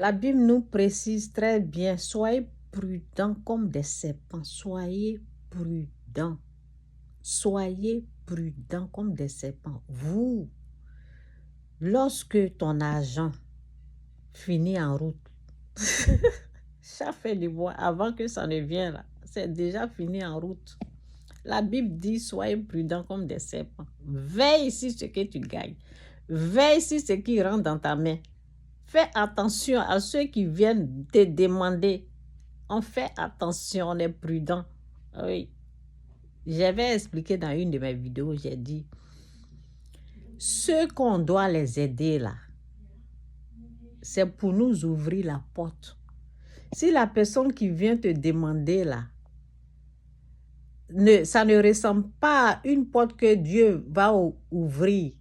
La Bible nous précise très bien, soyez prudents comme des serpents, soyez prudents. Soyez prudents comme des serpents. Vous, lorsque ton argent finit en route, ça fait du bois avant que ça ne vienne là, c'est déjà fini en route. La Bible dit, soyez prudents comme des serpents. Veille sur ce que tu gagnes. Veille sur ce qui rentre dans ta main. Fais attention à ceux qui viennent te demander. On fait attention, on est prudent. Oui. J'avais expliqué dans une de mes vidéos, j'ai dit, ceux qu'on doit les aider là, c'est pour nous ouvrir la porte. Si la personne qui vient te demander là, ça ne ressemble pas à une porte que Dieu va ouvrir.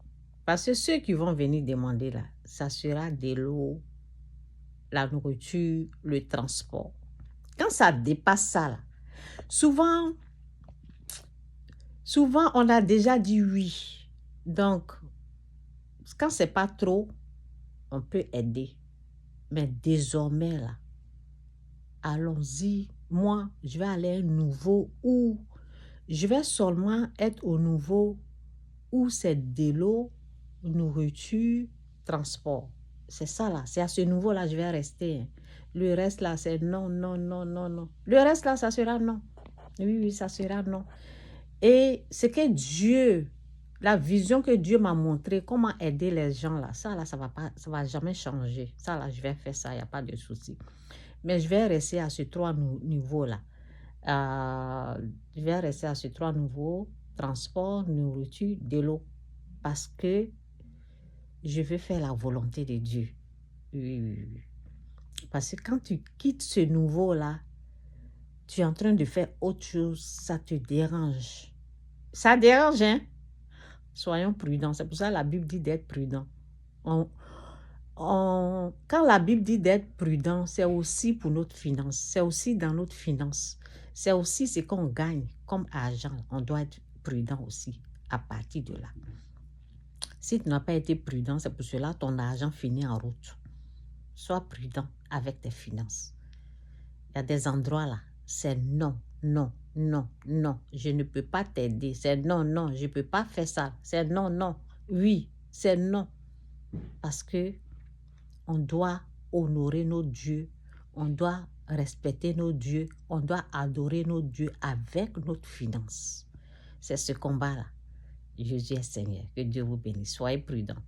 Parce que ceux qui vont venir demander là, ça sera de l'eau, la nourriture, le transport. Quand ça dépasse ça là, souvent on a déjà dit oui. Donc, quand c'est pas trop, on peut aider. Mais désormais là, allons-y. Moi, je vais aller à un nouveau où je vais seulement être au nouveau où c'est de l'eau, nourriture, transport. C'est ça là, c'est à ce niveau-là je vais rester. Le reste là, c'est non, non, non, non, non. Le reste là, ça sera non. Oui, ça sera non. Et ce que Dieu, la vision que Dieu m'a montré, comment aider les gens là, ça va jamais changer. Ça là, je vais faire ça, il n'y a pas de souci. Mais je vais rester à ces trois niveaux là. Je vais rester à ces trois niveaux, transport, nourriture, de l'eau. Parce que je veux faire la volonté de Dieu. Oui. Parce que quand tu quittes ce niveau-là, tu es en train de faire autre chose, ça te dérange. Ça dérange, hein? Soyons prudents. C'est pour ça que la Bible dit d'être prudent. Quand la Bible dit d'être prudent, c'est aussi pour notre finance. C'est aussi dans notre finance. C'est aussi ce qu'on gagne comme argent. On doit être prudent aussi à partir de là. Si tu n'as pas été prudent, c'est pour cela que ton argent finit en route. Sois prudent avec tes finances. Il y a des endroits là, c'est non, non, non, non. Je ne peux pas t'aider. C'est non, non, je ne peux pas faire ça. C'est non, non. Oui, c'est non. Parce que on doit honorer nos dieux. On doit respecter nos dieux. On doit adorer nos dieux avec notre finance. C'est ce combat-là. Jésus est Seigneur. Que Dieu vous bénisse. Soyez prudents.